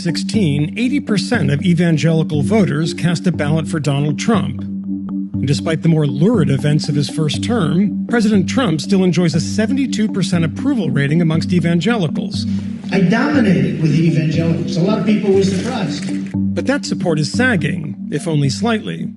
2016, 80% of evangelical voters cast a ballot for Donald Trump. And despite the more lurid events of his first term, President Trump still enjoys a 72% approval rating amongst evangelicals. I dominated with the evangelicals. A lot of people were surprised. But that support is sagging, if only slightly.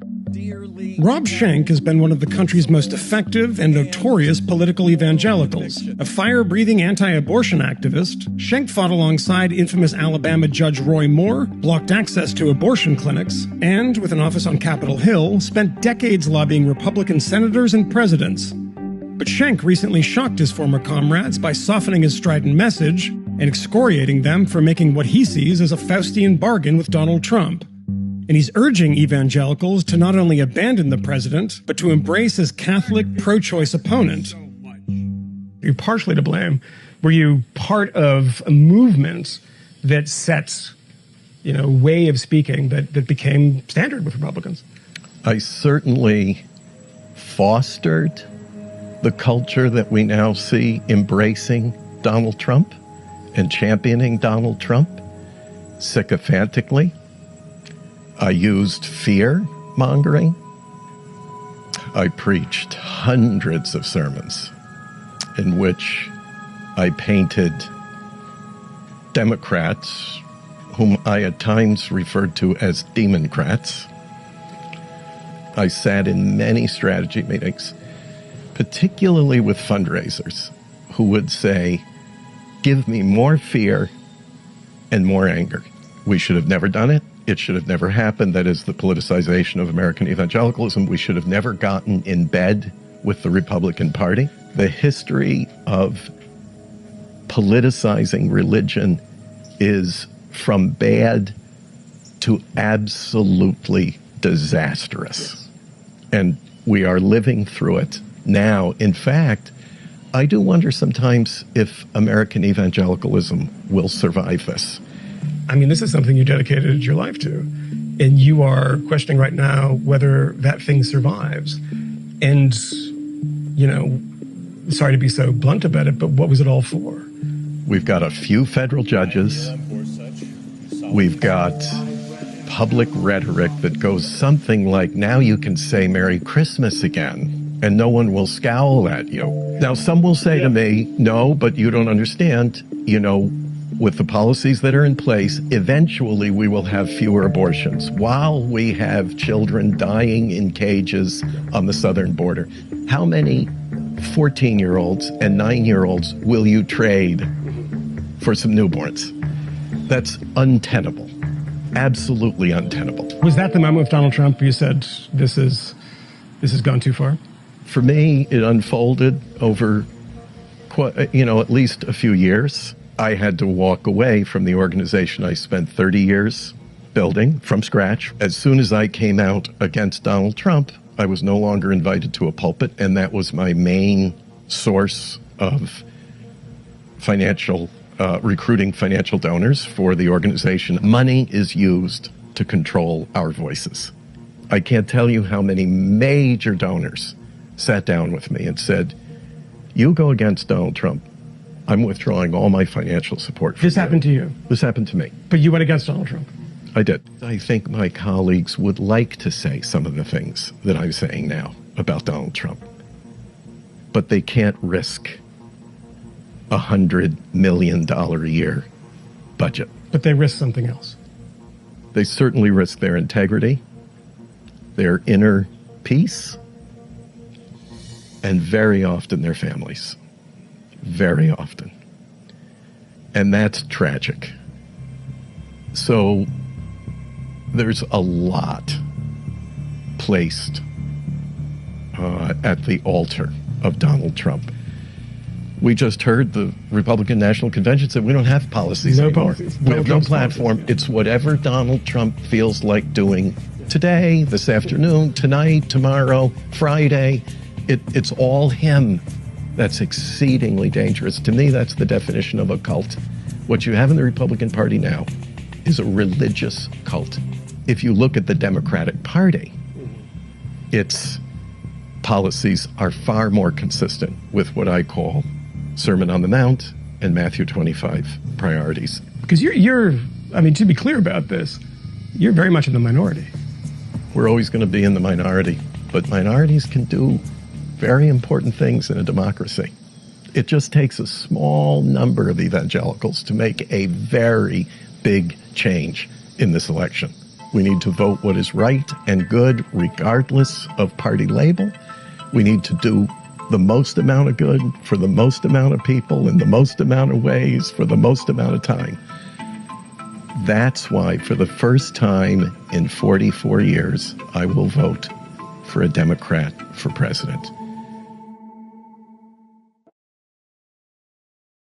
Rob Schenck has been one of the country's most effective and notorious political evangelicals. A fire-breathing anti-abortion activist, Schenck fought alongside infamous Alabama Judge Roy Moore, blocked access to abortion clinics, and, with an office on Capitol Hill, spent decades lobbying Republican senators and presidents. But Schenck recently shocked his former comrades by softening his strident message and excoriating them for making what he sees as a Faustian bargain with Donald Trump. And he's urging evangelicals to not only abandon the president, but to embrace his Catholic pro-choice opponent. You're partially to blame. Were you part of a movement that set, way of speaking that became standard with Republicans? I certainly fostered the culture that we now see embracing Donald Trump and championing Donald Trump sycophantically. I used fear-mongering. I preached hundreds of sermons in which I painted Democrats, whom I at times referred to as Democrats. I sat in many strategy meetings, particularly with fundraisers, who would say, "Give me more fear and more anger. We should have never done it. It should have never happened. That is the politicization of American evangelicalism. We should have never gotten in bed with the Republican Party." The history of politicizing religion is from bad to absolutely disastrous. And we are living through it now. In fact, I do wonder sometimes if American evangelicalism will survive this. I mean, this is something you dedicated your life to, and you are questioning right now whether that thing survives. And, sorry to be so blunt about it, but what was it all for? We've got a few federal judges. We've got public rhetoric that goes something like, now you can say Merry Christmas again, and no one will scowl at you. Now, some will say to me, no, but you don't understand, with the policies that are in place, eventually we will have fewer abortions while we have children dying in cages on the southern border. How many 14-year-olds and 9-year-olds will you trade for some newborns? That's untenable. Absolutely untenable. Was that the moment with Donald Trump where you said, this has gone too far? For me, it unfolded over, at least a few years. I had to walk away from the organization I spent 30 years building from scratch. As soon as I came out against Donald Trump, I was no longer invited to a pulpit, and that was my main source of recruiting financial donors for the organization. Money is used to control our voices. I can't tell you how many major donors sat down with me and said, "You go against Donald Trump, I'm withdrawing all my financial support." This happened to you? This happened to me. But you went against Donald Trump? I did. I think my colleagues would like to say some of the things that I'm saying now about Donald Trump, but they can't risk $100 million a year budget. But they risk something else. They certainly risk their integrity, their inner peace, and very often their families. Very often. And that's tragic. So there's a lot placed at the altar of Donald Trump. We just heard the Republican National Convention said we don't have policies anymore. We have no platform. It's whatever Donald Trump feels like doing today, this afternoon, tonight, tomorrow, Friday. It's all him. That's exceedingly dangerous. To me, that's the definition of a cult. What you have in the Republican Party now is a religious cult. If you look at the Democratic Party, its policies are far more consistent with what I call Sermon on the Mount and Matthew 25 priorities. Because you're I mean, to be clear about this, you're very much in the minority. We're always going to be in the minority, but minorities can do very important things in a democracy. It just takes a small number of evangelicals to make a very big change in this election. We need to vote what is right and good regardless of party label. We need to do the most amount of good for the most amount of people in the most amount of ways for the most amount of time. That's why, for the first time in 44 years, I will vote for a Democrat for president.